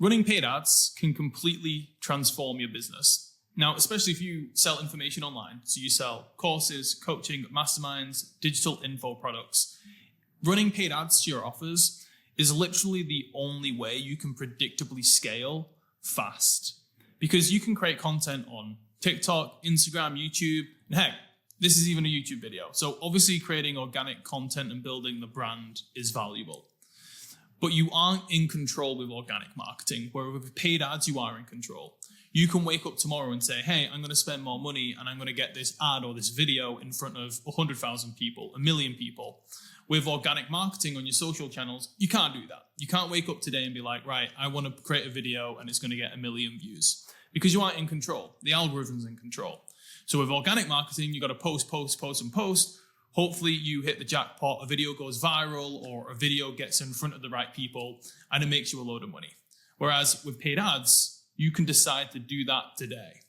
Running paid ads can completely transform your business. Now, especially if you sell information online, so you sell courses, coaching, masterminds, digital info products, running paid ads to your offers is literally the only way you can predictably scale fast. Because you can create content on TikTok, Instagram, YouTube, and heck, this is even a YouTube video. So obviously creating organic content and building the brand is valuable. But you aren't in control with organic marketing, where with paid ads, you are in control. You can wake up tomorrow and say, hey, I'm going to spend more money and I'm going to get this ad or this video in front of 100,000 people, 1 million people. With organic marketing on your social channels, you can't do that. You can't wake up today and be like, right, I want to create a video and it's going to get 1 million views, because you aren't in control. The algorithm's in control. So with organic marketing, you got to post. Hopefully you hit the jackpot, a video goes viral or a video gets in front of the right people and it makes you a load of money. Whereas with paid ads, you can decide to do that today.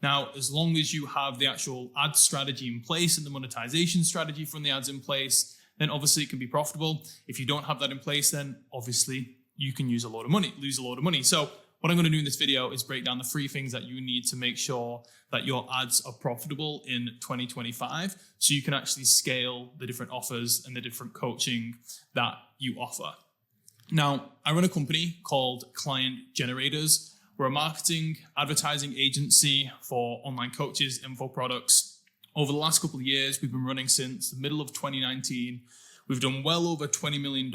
Now, as long as you have the actual ad strategy in place and the monetization strategy from the ads in place, then obviously it can be profitable. If you don't have that in place, then obviously you can lose a lot of money. So what I'm going to do in this video is break down the 3 things that you need to make sure that your ads are profitable in 2025, so you can actually scale the different offers and the different coaching that you offer. Now, I run a company called Client Generators. We're a marketing advertising agency for online coaches, info products. Over the last couple of years, we've been running since the middle of 2019. We've done well over $20 million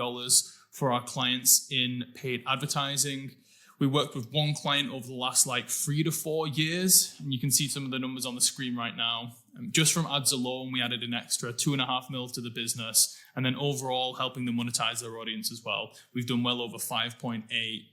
for our clients in paid advertising. We worked with one client over the last 3 to 4 years, and you can see some of the numbers on the screen right now. Just from ads alone, we added an extra 2.5 mil to the business, and then overall helping them monetize their audience as well. We've done well over 5.8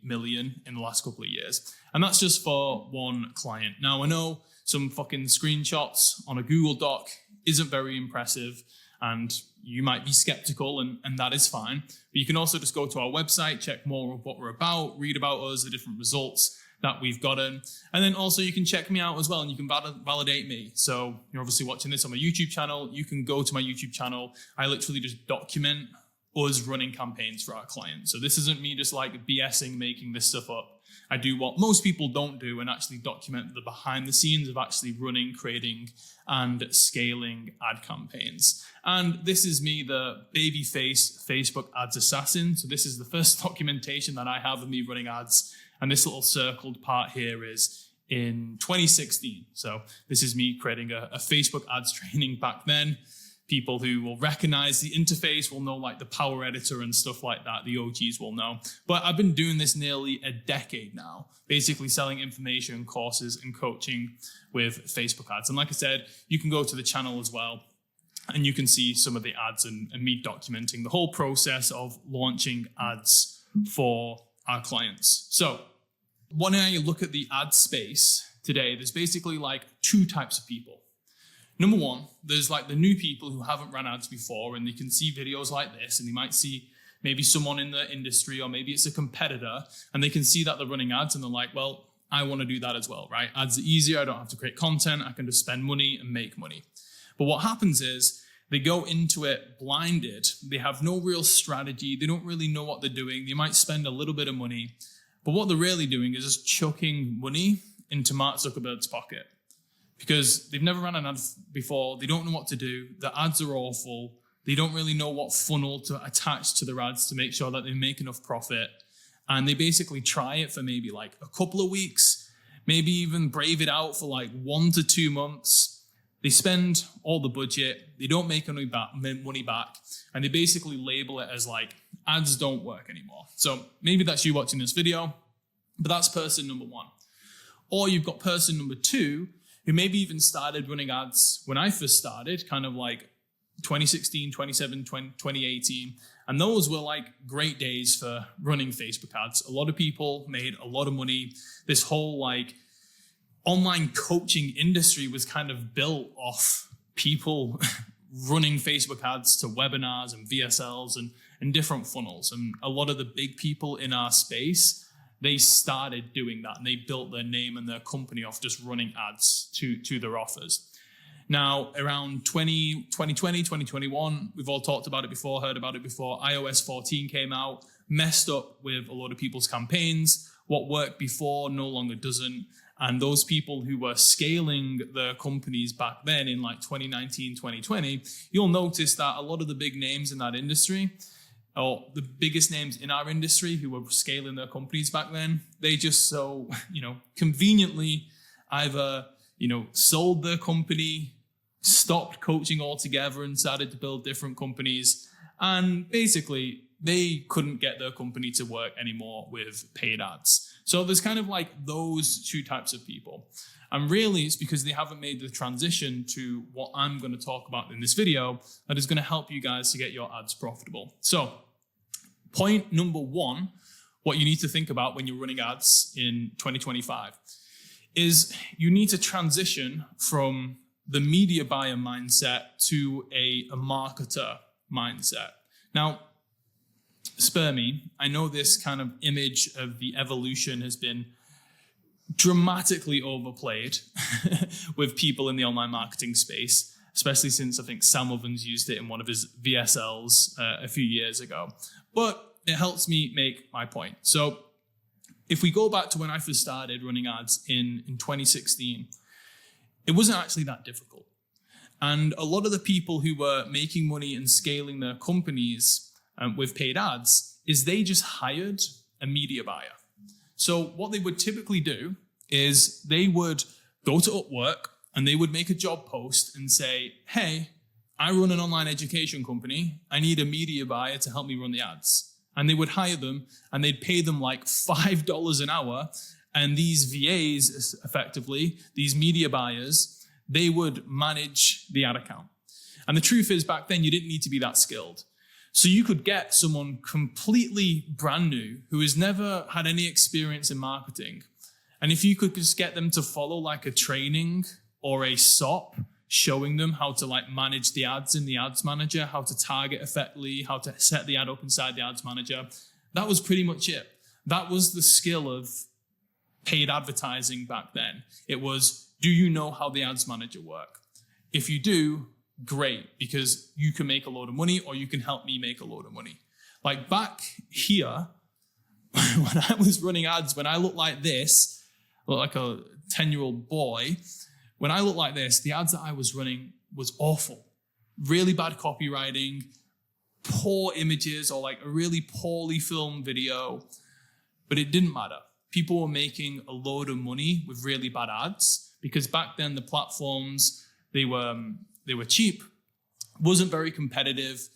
million in the last couple of years. And that's just for one client. Now, I know some fucking screenshots on a Google Doc isn't very impressive, and you might be skeptical, and that is fine. But you can also just go to our website, check more of what we're about, read about us, the different results that we've gotten. And then also you can check me out as well, and you can validate me. So you're obviously watching this on my YouTube channel. You can go to my YouTube channel. I literally just document us running campaigns for our clients. So this isn't me just BSing, making this stuff up. I do what most people don't do and actually document the behind the scenes of actually running, creating, and scaling ad campaigns. And this is me, the babyface Facebook ads assassin. So this is the first documentation that I have of me running ads. And this little circled part here is in 2016. So this is me creating a Facebook ads training back then. People who will recognize the interface will know the Power Editor and stuff like that. The OGs will know. But I've been doing this nearly a decade now, basically selling information, courses, and coaching with Facebook ads. And like I said, you can go to the channel as well, and you can see some of the ads and me documenting the whole process of launching ads for our clients. So when I look at the ad space today, there's basically 2 types of people. Number one, there's the new people who haven't run ads before, and they can see videos like this, and they might see maybe someone in the industry, or maybe it's a competitor, and they can see that they're running ads, and they're like, well, I want to do that as well, right? Ads are easier. I don't have to create content. I can just spend money and make money. But what happens is they go into it blinded. They have no real strategy. They don't really know what they're doing. They might spend a little bit of money, but what they're really doing is just chucking money into Mark Zuckerberg's pocket. Because they've never run an ad before, they don't know what to do, the ads are awful, they don't really know what funnel to attach to their ads to make sure that they make enough profit, and they basically try it for maybe a couple of weeks, maybe even brave it out for 1 to 2 months. They spend all the budget, they don't make any money back, and they basically label it as ads don't work anymore. So maybe that's you watching this video, but that's person number 1. Or you've got person number 2, who maybe even started running ads when I first started, kind of 2016, 2017, 2018. And those were great days for running Facebook ads. A lot of people made a lot of money. This whole online coaching industry was kind of built off people running Facebook ads to webinars and VSLs and different funnels. And a lot of the big people in our space, they started doing that, and they built their name and their company off just running ads to their offers. Now, around 2020, 2021, we've all talked about it before, heard about it before, iOS 14 came out, messed up with a lot of people's campaigns. what worked before no longer doesn't. And those people who were scaling their companies back then in like 2019, 2020, you'll notice that a lot of the big names in that industry, or the biggest names in our industry who were scaling their companies back then, they just so, conveniently either, sold their company, stopped coaching altogether and started to build different companies. And basically, they couldn't get their company to work anymore with paid ads. So there's kind of like those two types of people. And really, it's because they haven't made the transition to what I'm going to talk about in this video that is going to help you guys to get your ads profitable. So point number one, what you need to think about when you're running ads in 2025 is you need to transition from the media buyer mindset to a marketer mindset. Now, spare me, I know this kind of image of the evolution has been dramatically overplayed with people in the online marketing space, especially since I think Sam Ovens used it in one of his VSLs a few years ago. But it helps me make my point. So if we go back to when I first started running ads in 2016, it wasn't actually that difficult. And a lot of the people who were making money and scaling their companies with paid ads is they just hired a media buyer. So what they would typically do is they would go to Upwork and they would make a job post and say, hey, I run an online education company. I need a media buyer to help me run the ads. And they would hire them and they'd pay them like $5 an hour. And these VAs, effectively, these media buyers, they would manage the ad account. And the truth is, back then, you didn't need to be that skilled. So you could get someone completely brand new who has never had any experience in marketing. And if you could just get them to follow like a training or a SOP, showing them how to like manage the ads in the ads manager, how to target effectively, how to set the ad up inside the ads manager, that was pretty much it. That was the skill of paid advertising back then. It was, do you know how the ads manager work? If you do, great, because you can make a load of money or you can help me make a load of money. Like back here, when I was running ads, when I looked like this, I looked like a 10-year-old boy. When I looked like this, the ads that I was running was awful. Really bad copywriting, poor images, or like a really poorly filmed video. But it didn't matter. People were making a load of money with really bad ads because back then the platforms, they were cheap, wasn't very competitive.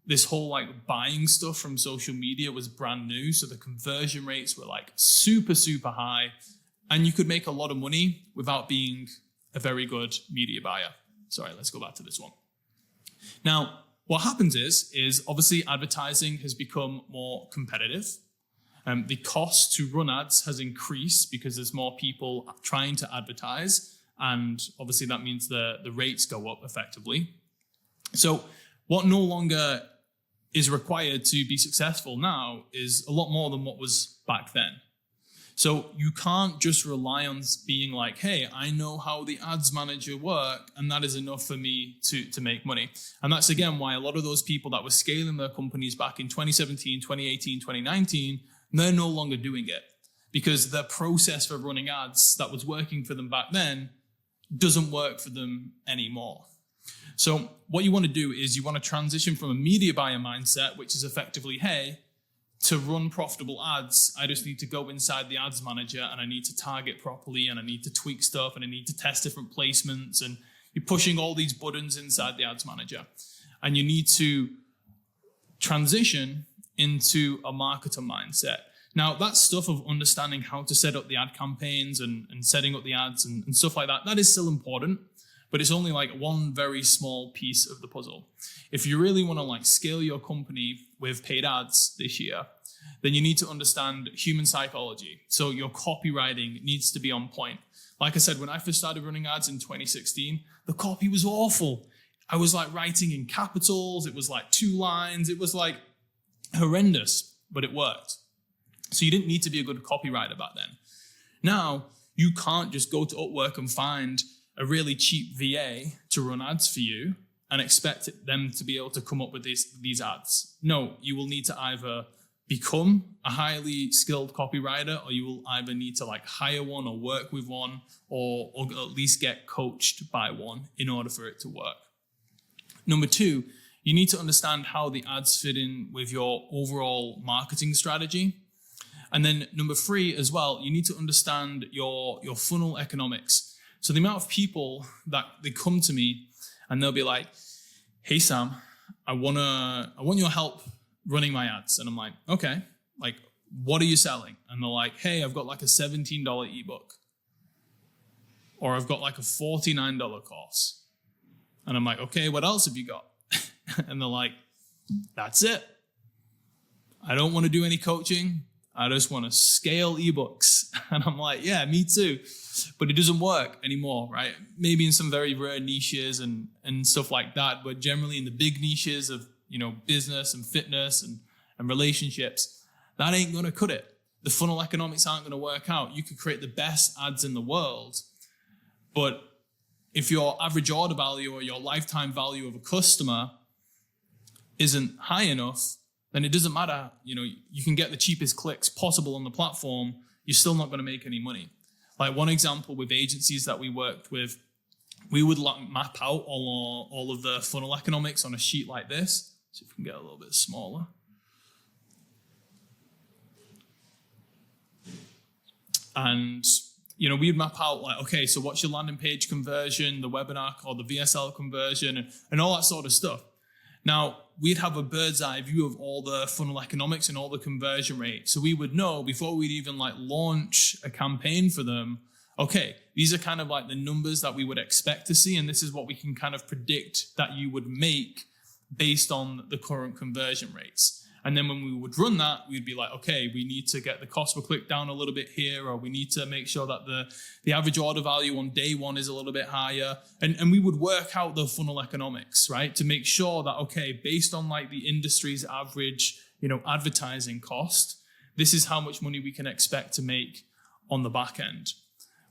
This whole like buying stuff from social media was brand new. So the conversion rates were like super, super high. And you could make a lot of money without being a very good media buyer. Sorry, let's go back to this one. Now, what happens is obviously advertising has become more competitive. The cost to run ads has increased because there's more people trying to advertise. And obviously that means the rates go up effectively. So what no longer is required to be successful now is a lot more than what was back then. So you can't just rely on being like, hey, I know how the ads manager work, and that is enough for me to make money. And that's, again, why a lot of those people that were scaling their companies back in 2017, 2018, 2019, they're no longer doing it because the process for running ads that was working for them back then doesn't work for them anymore. So what you want to do is you want to transition from a media buyer mindset, which is effectively, hey, to run profitable ads, I just need to go inside the ads manager and I need to target properly and I need to tweak stuff and I need to test different placements, and you're pushing all these buttons inside the ads manager. And you need to transition into a marketer mindset. Now, that stuff of understanding how to set up the ad campaigns and setting up the ads and stuff like that is still important, but it's only like one very small piece of the puzzle. If you really want to like scale your company with paid ads this year, then you need to understand human psychology. So your copywriting needs to be on point. Like I said, when I first started running ads in 2016, the copy was awful. I was like writing in capitals. It was like 2 lines. It was like horrendous, but it worked. So you didn't need to be a good copywriter back then. Now, you can't just go to Upwork and find a really cheap VA to run ads for you and expect them to be able to come up with these ads. No, you will need to either become a highly skilled copywriter, or you will either need to like hire one or work with one, or at least get coached by one in order for it to work. Number two, you need to understand how the ads fit in with your overall marketing strategy. And then number three as well, you need to understand your funnel economics. So the amount of people that they come to me and they'll be like, hey Sam, I want your help running my ads. And I'm like, okay, like, what are you selling? And they're like, hey, I've got like a $17 ebook, or I've got like a $49 course. And I'm like, okay, what else have you got? And they're like, that's it. I don't want to do any coaching. I just want to scale ebooks. And I'm like, yeah, me too. But it doesn't work anymore, right? Maybe in some very rare niches and stuff like that. But generally in the big niches of, business and fitness and relationships, that ain't going to cut it. The funnel economics aren't going to work out. You could create the best ads in the world, but if your average order value or your lifetime value of a customer isn't high enough, then it doesn't matter. You can get the cheapest clicks possible on the platform. You're still not going to make any money. Like one example with agencies that we worked with, we would map out all of the funnel economics on a sheet like this. See if we can get a little bit smaller. And, we'd map out like, okay, so what's your landing page conversion, the webinar or the VSL conversion, and all that sort of stuff. Now, we'd have a bird's eye view of all the funnel economics and all the conversion rates. So we would know before we'd even like launch a campaign for them, okay, these are kind of like the numbers that we would expect to see. And this is what we can kind of predict that you would make based on the current conversion rates. And then when we would run that, we'd be like, okay, we need to get the cost per click down a little bit here, or we need to make sure that the average order value on day one is a little bit higher. And we would work out the funnel economics, right? To make sure that, okay, based on like the industry's average, advertising cost, this is how much money we can expect to make on the back end.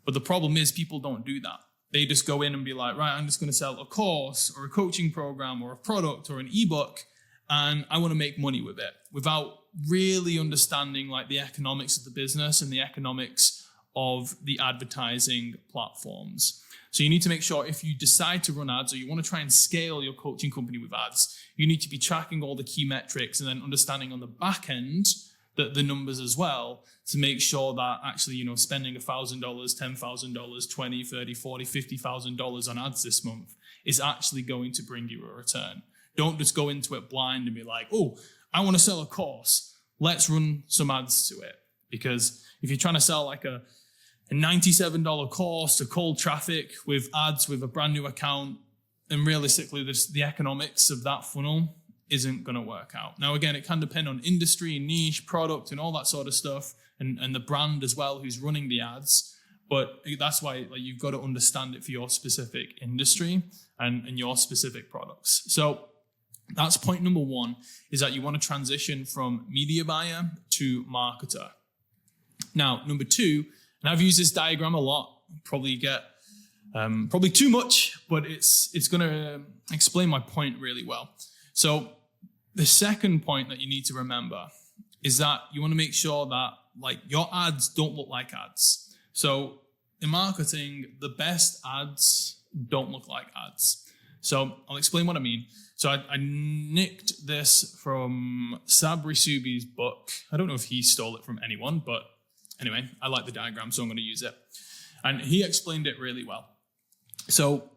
But the problem is people don't do that. They just go in and be like, right, I'm just going to sell a course or a coaching program or a product or an ebook, and I want to make money with it without really understanding like the economics of the business and the economics of the advertising platforms. So you need to make sure if you decide to run ads or you want to try and scale your coaching company with ads, you need to be tracking all the key metrics and then understanding on the back end the numbers as well to make sure that actually, spending $1,000, $10,000, $20,000, $30,000, $40,000, $50,000 on ads this month is actually going to bring you a return. Don't just go into it blind and be like, oh, I want to sell a course. Let's run some ads to it. Because if you're trying to sell like a $97 course to cold traffic with ads with a brand new account, and realistically, the economics of that funnel isn't going to work out. Now, again, it can depend on industry, niche, product, and all that sort of stuff, and the brand as well who's running the ads. But that's why you've got to understand it for your specific industry and your specific products. So that's point number one, is that you want to transition from media buyer to marketer. Now, number two, and I've used this diagram a lot, probably too much, but it's going to explain my point really well. So the second point that you need to remember is that you want to make sure that like your ads don't look like ads. So in marketing, the best ads don't look like ads. So I'll explain what I mean. So I nicked this from Sabri Subi's book. I don't know if he stole it from anyone, but anyway, I like the diagram, so I'm going to use it. And he explained it really well. So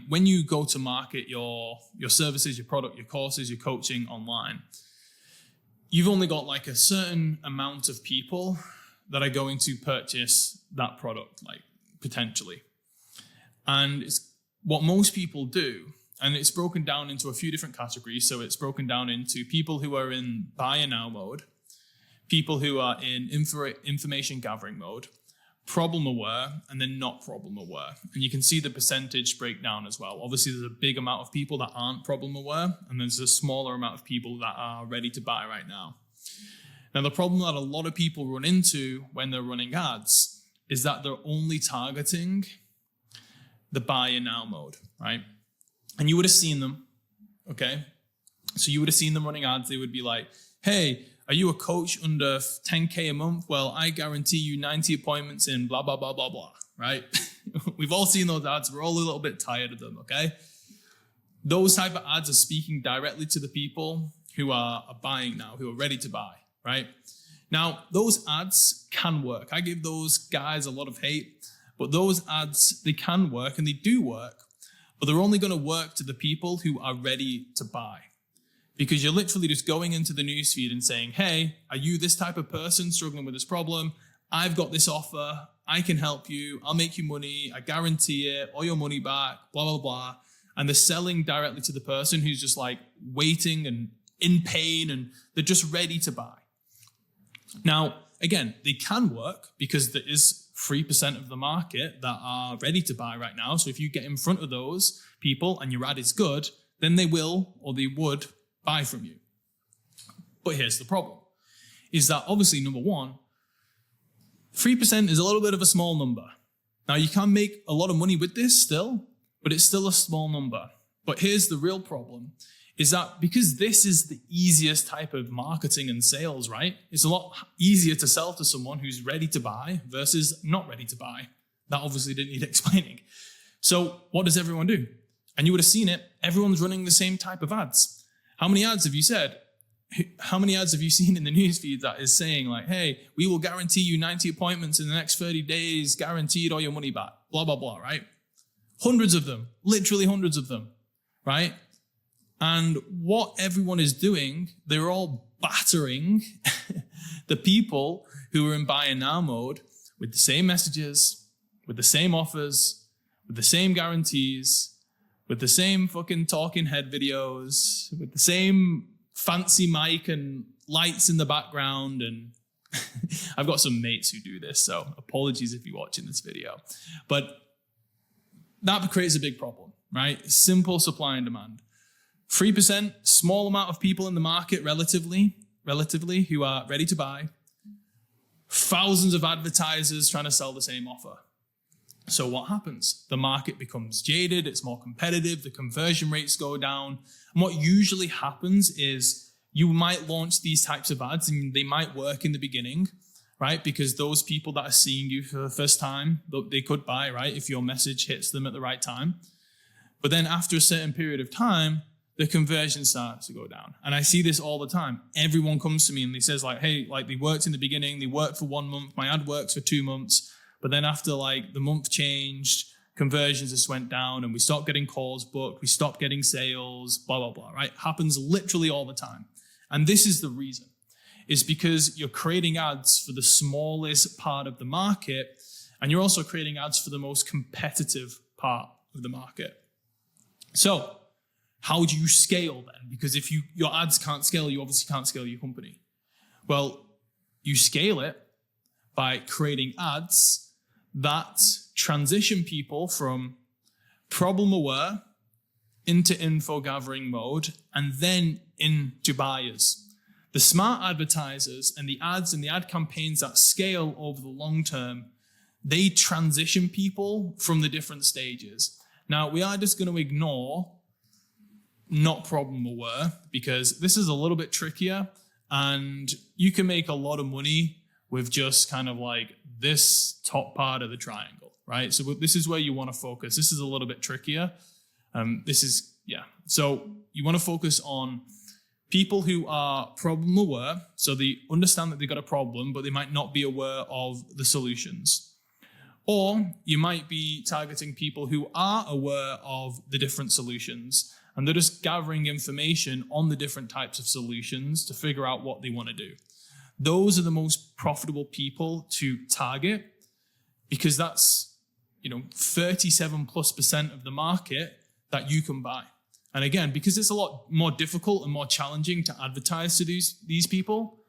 when you go to market your services, your product, your courses, your coaching online, you've only got like a certain amount of people that are going to purchase that product, like potentially. And it's what most people do. And it's broken down into a few different categories. So it's broken down into people who are in buyer now mode, people who are in information gathering mode, problem aware, and then not problem aware. And you can see the percentage breakdown as well. Obviously, there's a big amount of people that aren't problem aware, and there's a smaller amount of people that are ready to buy right now. Now, the problem that a lot of people run into when they're running ads is that they're only targeting the buyer now mode, right? And you would have seen them, okay? So you would have seen them running ads. They would be like, hey, are you a coach under 10K a month? Well, I guarantee you 90 appointments in blah, blah, blah, blah, blah, right? We've all seen those ads. We're all a little bit tired of them, okay? Those type of ads are speaking directly to the people who are buying now, who are ready to buy, right? Now, those ads can work. I give those guys a lot of hate, but those ads, they can work and they do work, but they're only going to work to the people who are ready to buy. Because you're literally just going into the newsfeed and saying, hey, are you this type of person struggling with this problem? I've got this offer. I can help you. I'll make you money. I guarantee it. All your money back, blah, blah, blah. And they're selling directly to the person who's just like waiting and in pain and they're just ready to buy. Now, again, they can work because there is 3% of the market that are ready to buy right now. So if you get in front of those people and your ad is good, then they will or they would buy from you. But here's the problem, is that obviously, number one, 3% is a little bit of a small number. Now, you can make a lot of money with this still, but it's still a small number. But here's the real problem, is that because this is the easiest type of marketing and sales, right? It's a lot easier to sell to someone who's ready to buy versus not ready to buy. That obviously didn't need explaining. So what does everyone do? And you would have seen it. Everyone's running the same type of ads. How many ads have you said? How many ads have you seen in the newsfeed that is saying like, hey, we will guarantee you 90 appointments in the next 30 days, guaranteed all your money back, blah, blah, blah, right? Hundreds of them, literally hundreds of them, right? And what everyone is doing, they're all battering the people who are in buy and now mode with the same messages, with the same offers, with the same guarantees, with the same fucking talking head videos, with the same fancy mic and lights in the background. And I've got some mates who do this, so apologies if you're watching this video. But that creates a big problem, right? Simple supply and demand. 3%, small amount of people in the market relatively, who are ready to buy. Thousands of advertisers trying to sell the same offer. So what happens? The market becomes jaded, it's more competitive, the conversion rates go down. And what usually happens is you might launch these types of ads and they might work in the beginning, right? Because those people that are seeing you for the first time, they could buy, right? If your message hits them at the right time. But then after a certain period of time, the conversion starts to go down. And I see this all the time. Everyone comes to me and they says like, hey, like they worked in the beginning, they worked for 1 month, my ad works for 2 months. But then after like the month changed, conversions just went down and we stopped getting calls booked, we stopped getting sales, blah, blah, blah, right? Happens literally all the time. And this is the reason, is because you're creating ads for the smallest part of the market and you're also creating ads for the most competitive part of the market. So how do you scale then? Because if your ads can't scale, you obviously can't scale your company. Well, you scale it by creating ads that transition people from problem aware into info gathering mode and then into buyers. The smart advertisers and the ads and the ad campaigns that scale over the long term, they transition people from the different stages. Now, we are just going to ignore not problem aware because this is a little bit trickier and you can make a lot of money with just kind of like this top part of the triangle, right? So this is where you want to focus. This is a little bit trickier. So you want to focus on people who are problem aware. So they understand that they've got a problem, but they might not be aware of the solutions. Or you might be targeting people who are aware of the different solutions and they're just gathering information on the different types of solutions to figure out what they want to do. Those are the most profitable people to target because that's, 37+% of the market that you can buy. And again, because it's a lot more difficult and more challenging to advertise to these people,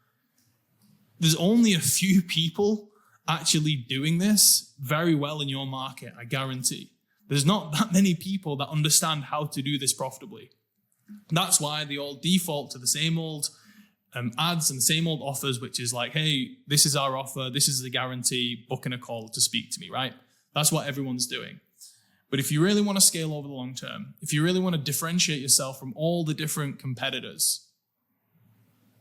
there's only a few people actually doing this very well in your market, I guarantee. There's not that many people that understand how to do this profitably. That's why they all default to the same old ads and the same old offers, which is like, hey, this is our offer, this is the guarantee, booking a call to speak to me, right? That's what everyone's doing. But if you really want to scale over the long term, if you really want to differentiate yourself from all the different competitors,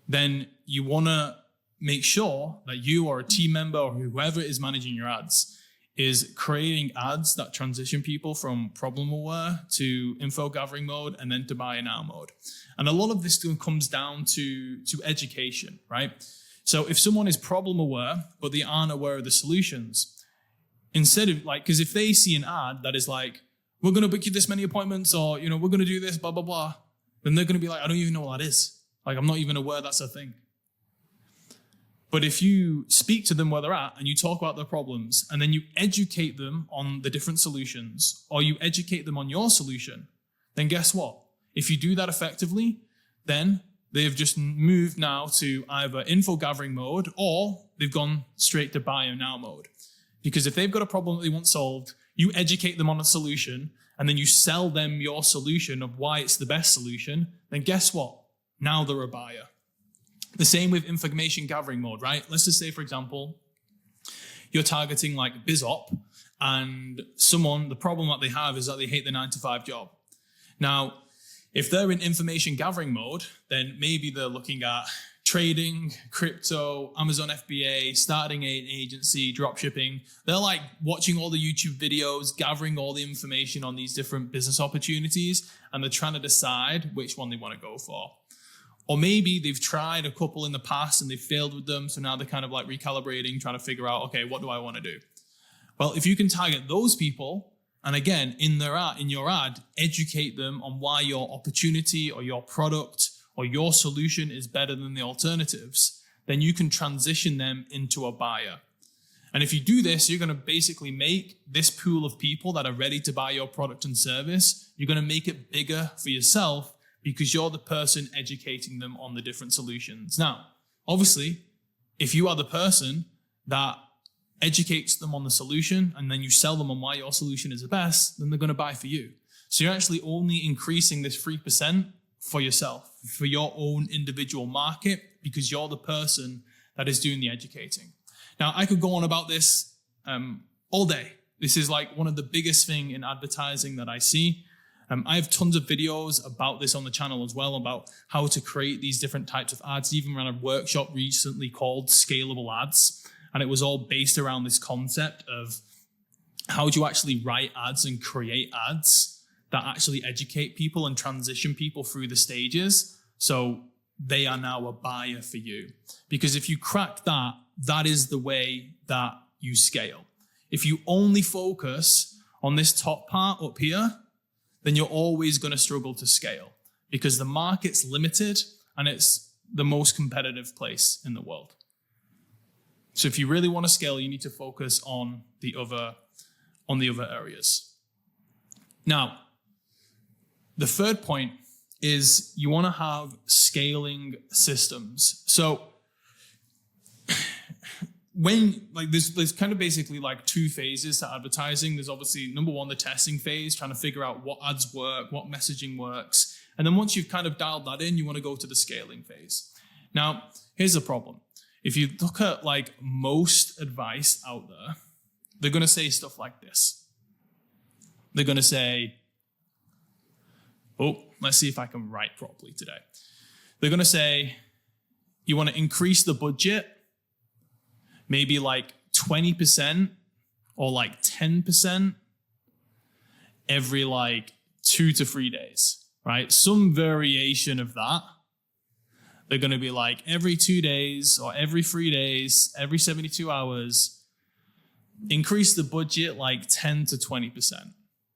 then you want to make sure that you or a team member or whoever is managing your ads is creating ads that transition people from problem aware to info gathering mode and then to buy now mode. And a lot of this comes down to education, right? So if someone is problem aware, but they aren't aware of the solutions, instead of like, because if they see an ad that is like, we're going to book you this many appointments, or, we're going to do this, blah, blah, blah, then they're going to be like, I don't even know what that is. Like, I'm not even aware that's a thing. But if you speak to them where they're at and you talk about their problems and then you educate them on the different solutions, or you educate them on your solution, then guess what? If you do that effectively, then they've just moved now to either info gathering mode or they've gone straight to buy now mode. Because if they've got a problem that they want solved, you educate them on a solution and then you sell them your solution of why it's the best solution, then guess what? Now they're a buyer. The same with information gathering mode, right? Let's just say, for example, you're targeting like BizOp and the problem that they have is that they hate the 9-to-5 job. Now, if they're in information gathering mode, then maybe they're looking at trading, crypto, Amazon FBA, starting an agency, dropshipping. They're like watching all the YouTube videos, gathering all the information on these different business opportunities, and they're trying to decide which one they want to go for. Or maybe they've tried a couple in the past and they've failed with them. So now they're kind of like recalibrating, trying to figure out, okay, what do I want to do? Well, if you can target those people, and again, in your ad, educate them on why your opportunity or your product or your solution is better than the alternatives, then you can transition them into a buyer. And if you do this, you're going to basically make this pool of people that are ready to buy your product and service, you're going to make it bigger for yourself, because you're the person educating them on the different solutions. Now, obviously, if you are the person that educates them on the solution and then you sell them on why your solution is the best, then they're going to buy for you. So you're actually only increasing this 3% for yourself, for your own individual market, because you're the person that is doing the educating. Now, I could go on about this all day. This is like one of the biggest things in advertising that I see. I have tons of videos about this on the channel as well, about how to create these different types of ads. I even ran a workshop recently called Scalable Ads, and it was all based around this concept of how do you actually write ads and create ads that actually educate people and transition people through the stages so they are now a buyer for you. Because if you crack that, that is the way that you scale. If you only focus on this top part up here, then you're always going to struggle to scale, because the market's limited and it's the most competitive place in the world. So if you really want to scale, you need to focus on the other areas. Now, the third point is you want to have scaling systems. So there's kind of basically like two phases to advertising. There's obviously number one, the testing phase, trying to figure out what ads work, what messaging works. And then once you've kind of dialed that in, you want to go to the scaling phase. Now, here's the problem. If you look at like most advice out there, they're going to say stuff like this. They're going to say, let's see if I can write properly today. They're going to say, you want to increase the budget, maybe like 20% or like 10% every like 2 to 3 days, right? Some variation of that. They're going to be like every 2 days or every 3 days, every 72 hours, increase the budget like 10 to 20%.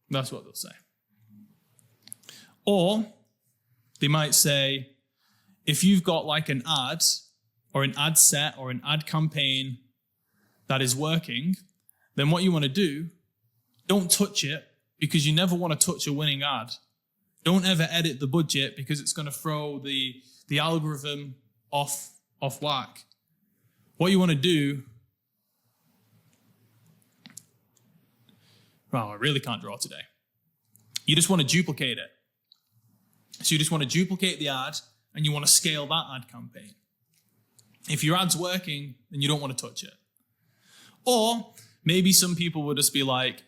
That's what they'll say. Or they might say, if you've got like an ad or an ad set or an ad campaign that is working, then what you want to do, don't touch it, because you never want to touch a winning ad. Don't ever edit the budget, because it's going to throw the algorithm off whack. What you want to do, well, I really can't draw today. You just want to duplicate it. So you just want to duplicate the ad and you want to scale that ad campaign. If your ad's working, then you don't want to touch it. Or maybe some people would just be like,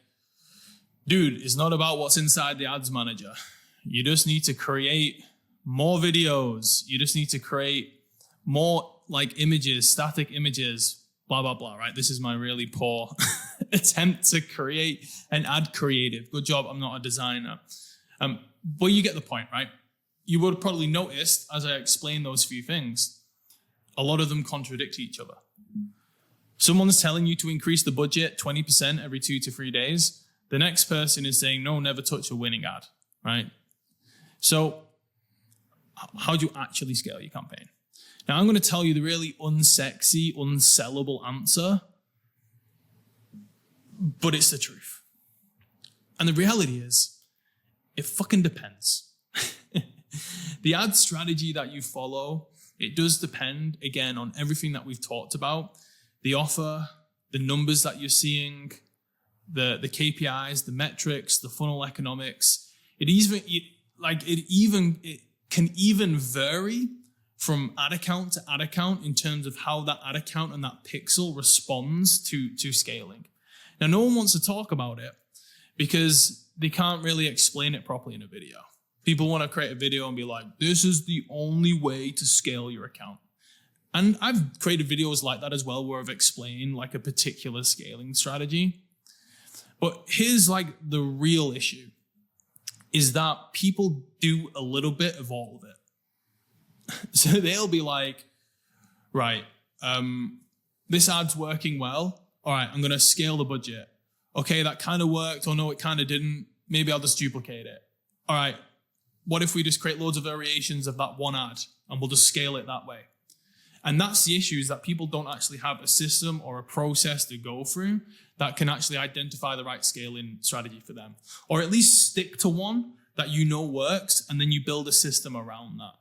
dude, it's not about what's inside the ads manager. You just need to create more videos. You just need to create more like images, static images, blah, blah, blah, right? This is my really poor attempt to create an ad creative. Good job, I'm not a designer. But you get the point, right? You would have probably noticed as I explained those few things, a lot of them contradict each other. Someone's telling you to increase the budget 20% every 2 to 3 days. The next person is saying, no, never touch a winning ad, right? So how do you actually scale your campaign? Now, I'm going to tell you the really unsexy, unsellable answer, but it's the truth. And the reality is, it fucking depends. The ad strategy that you follow, it does depend, again, on everything that we've talked about. The offer, the numbers that you're seeing, the KPIs, the metrics, the funnel economics. It can even vary from ad account to ad account in terms of how that ad account and that pixel responds to scaling. Now, no one wants to talk about it because they can't really explain it properly in a video. People want to create a video and be like, this is the only way to scale your account. And I've created videos like that as well where I've explained like a particular scaling strategy. But here's like the real issue is that people do a little bit of all of it. So they'll be like, right, this ad's working well. All right, I'm going to scale the budget. Okay, that kind of worked. Or no, it kind of didn't. Maybe I'll just duplicate it. All right, what if we just create loads of variations of that one ad and we'll just scale it that way? And that's the issue, is that people don't actually have a system or a process to go through that can actually identify the right scaling strategy for them. Or at least stick to one that you know works, and then you build a system around that.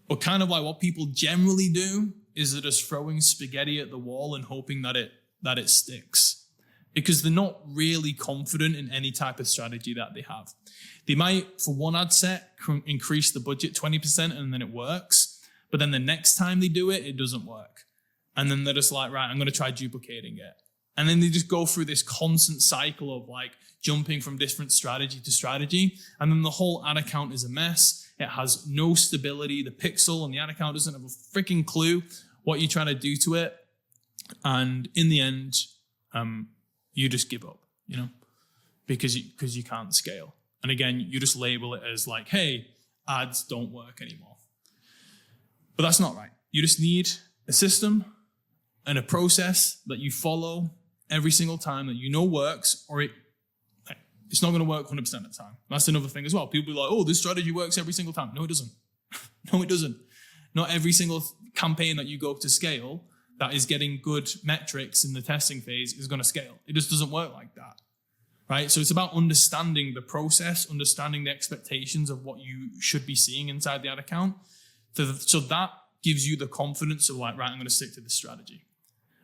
But kind of like what people generally do is they're just throwing spaghetti at the wall and hoping that it sticks. Because they're not really confident in any type of strategy that they have. They might, for one ad set, increase the budget 20% and then it works. But then the next time they do it, it doesn't work. And then they're just like, right, I'm going to try duplicating it. And then they just go through this constant cycle of like jumping from different strategy to strategy. And then the whole ad account is a mess. It has no stability. The pixel and the ad account doesn't have a freaking clue what you're trying to do to it. And in the end, you just give up, because you can't scale. And again, you just label it as like, hey, ads don't work anymore. But that's not right. You just need a system and a process that you follow every single time that you know works, or it's not going to work 100% of the time. That's another thing as well. People be like, oh, this strategy works every single time. No, it doesn't. No, it doesn't. Not every single campaign that you go to scale that is getting good metrics in the testing phase is going to scale. It just doesn't work like that, right? So it's about understanding the process, understanding the expectations of what you should be seeing inside the ad account. So that gives you the confidence of like, right, I'm going to stick to this strategy.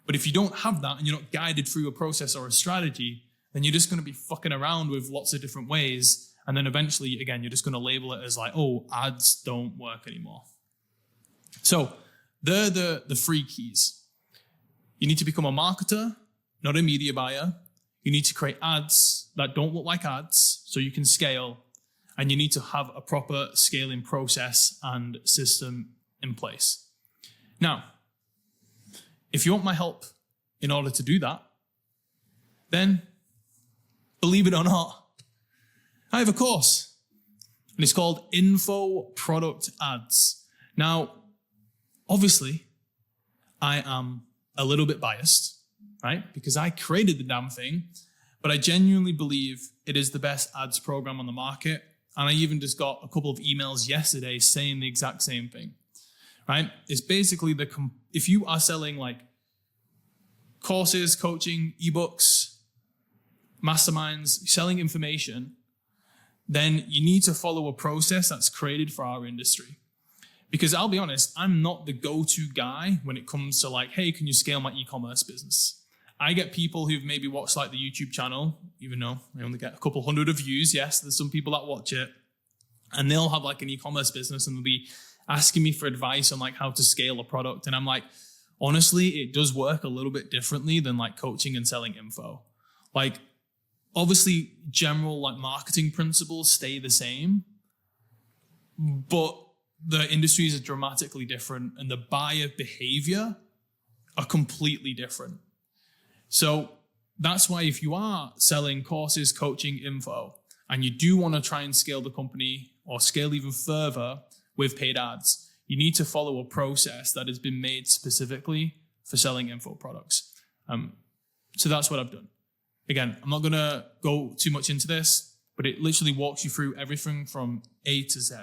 But if you don't have that and you're not guided through a process or a strategy, then you're just going to be fucking around with lots of different ways. And then eventually, again, you're just going to label it as like, oh, ads don't work anymore. So they're the 3 keys. You need to become a marketer, not a media buyer. You need to create ads that don't look like ads so you can scale. And you need to have a proper scaling process and system in place. Now, if you want my help in order to do that, then believe it or not, I have a course. And it's called Info Product Ads. Now, obviously, I am a little bit biased, right? Because I created the damn thing, but I genuinely believe it is the best ads program on the market. And I even just got a couple of emails yesterday saying the exact same thing, right? It's basically if you are selling like courses, coaching, ebooks, masterminds, selling information, then you need to follow a process that's created for our industry. Because I'll be honest, I'm not the go-to guy when it comes to like, hey, can you scale my e-commerce business? I get people who've maybe watched like the YouTube channel, even though I only get a couple hundred of views. Yes, there's some people that watch it, and they'll have like an e-commerce business and they'll be asking me for advice on like how to scale a product. And I'm like, honestly, it does work a little bit differently than like coaching and selling info. Like, obviously, general like marketing principles stay the same, but the industries are dramatically different and the buyer behavior are completely different. So that's why if you are selling courses, coaching, info, and you do want to try and scale the company or scale even further with paid ads, you need to follow a process that has been made specifically for selling info products. So that's what I've done. Again, I'm not going to go too much into this, but it literally walks you through everything from A to Z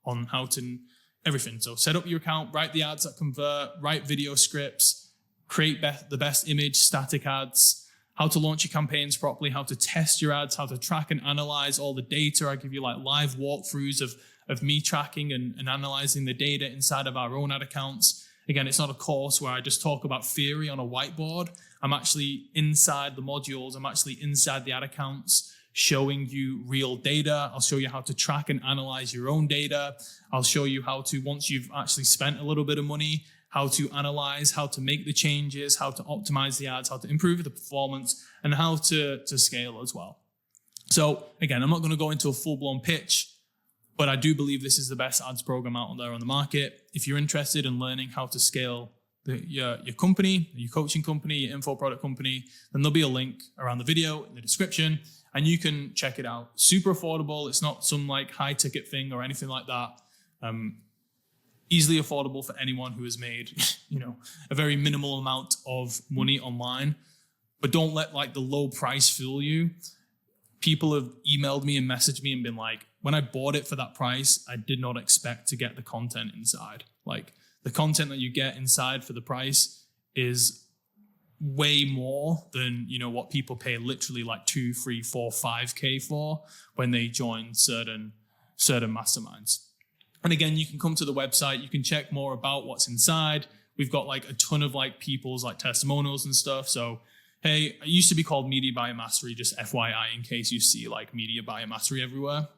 on how to, everything. So set up your account, write the ads that convert, write video scripts, create the best image, static ads, how to launch your campaigns properly, how to test your ads, how to track and analyze all the data. I give you like live walkthroughs of me tracking and analyzing the data inside of our own ad accounts. Again, it's not a course where I just talk about theory on a whiteboard. I'm actually inside the modules. I'm actually inside the ad accounts showing you real data. I'll show you how to track and analyze your own data. I'll show you how to, once you've actually spent a little bit of money, how to analyze, how to make the changes, how to optimize the ads, how to improve the performance, and how to scale as well. So again, I'm not going to go into a full-blown pitch, but I do believe this is the best ads program out there on the market. If you're interested in learning how to scale your company, your coaching company, your info product company, then there'll be a link around the video in the description, and you can check it out. Super affordable. It's not some like high ticket thing or anything like that. Easily affordable for anyone who has made, a very minimal amount of money online. But don't let like the low price fool you. People have emailed me and messaged me and been like, when I bought it for that price, I did not expect to get the content inside. Like the content that you get inside for the price is way more than, what people pay literally like 2, 3, 4, 5K for when they join certain masterminds. And again, you can come to the website, you can check more about what's inside. We've got like a ton of like people's like testimonials and stuff. So, hey, it used to be called Media Buyer Mastery, just FYI, in case you see like Media Buyer Mastery everywhere.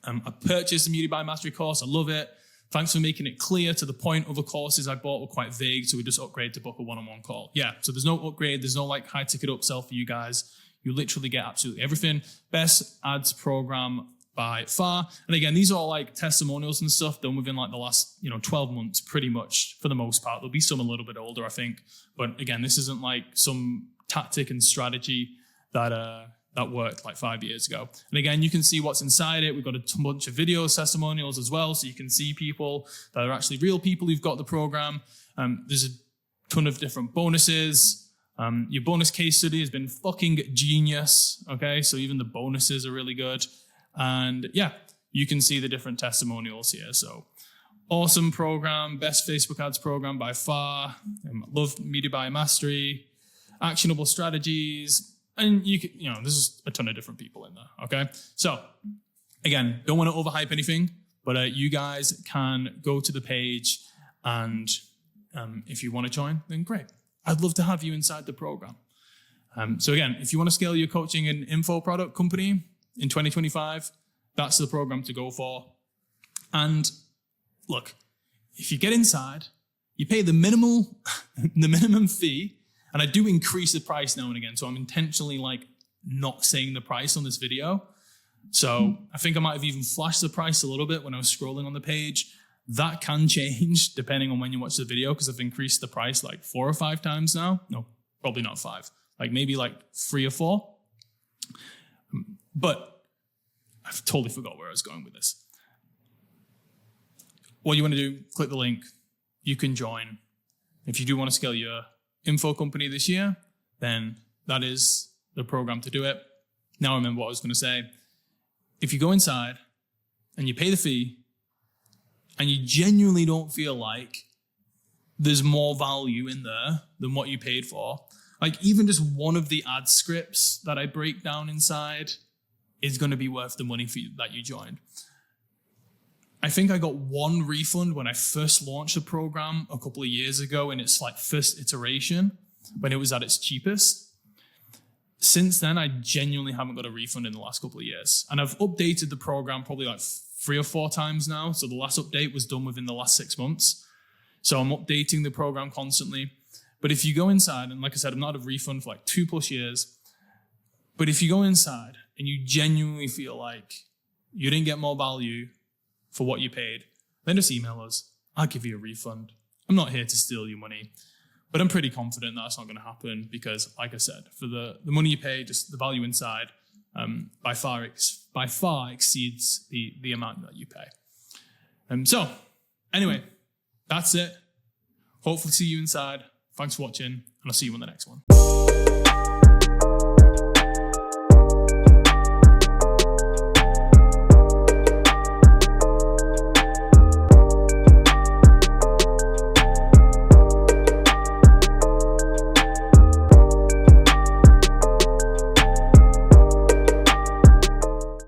I purchased the Media Buyer Mastery course. I love it. Thanks for making it clear. To the point, other courses I bought were quite vague, so we just upgrade to book a one-on-one call. Yeah, so there's no upgrade. There's no like high ticket upsell for you guys. You literally get absolutely everything. Best ads program by far. And again, these are all like testimonials and stuff done within like the last 12 months, pretty much for the most part. There'll be some a little bit older, I think. But again, this isn't like some tactic and strategy that worked like 5 years ago. And again, you can see what's inside it. We've got a bunch of video testimonials as well, so you can see people that are actually real people who've got the program. There's a ton of different bonuses. Your bonus case study has been fucking genius. Okay, so even the bonuses are really good. And yeah, you can see the different testimonials here. So awesome program, best Facebook ads program by far. Love Media Buyer Mastery, actionable strategies. And there's a ton of different people in there. Okay. So again, don't want to overhype anything, but you guys can go to the page and if you want to join, then great. I'd love to have you inside the program. So again, if you want to scale your coaching and info product company in 2025, that's the program to go for. And look, if you get inside, you pay the minimum fee, and I do increase the price now and again. So I'm intentionally like not saying the price on this video. So I think I might have even flashed the price a little bit when I was scrolling on the page. That can change depending on when you watch the video, because I've increased the price like 4 or 5 times now. No, probably not 5. Like maybe like 3 or 4. But I've totally forgot where I was going with this. What you want to do, click the link. You can join. If you do want to scale your info company this year, then that is the program to do it. Now I remember what I was going to say. If you go inside and you pay the fee and you genuinely don't feel like there's more value in there than what you paid for, like even just one of the ad scripts that I break down inside is going to be worth the money for you that you joined. I think I got 1 refund when I first launched the program a couple of years ago in its like first iteration when it was at its cheapest. Since then, I genuinely haven't got a refund in the last couple of years. And I've updated the program probably like 3 or 4 times now. So the last update was done within the last 6 months. So I'm updating the program constantly. But if you go inside, and like I said, I'm not a refund for like 2+ years. But if you go inside and you genuinely feel like you didn't get more value for what you paid, then just email us. I'll give you a refund. I'm not here to steal your money, but I'm pretty confident that's not going to happen because, like I said, for the money you pay, just the value inside, by far exceeds the amount that you pay. So, anyway, that's it. Hopefully see you inside. Thanks for watching, and I'll see you on the next one.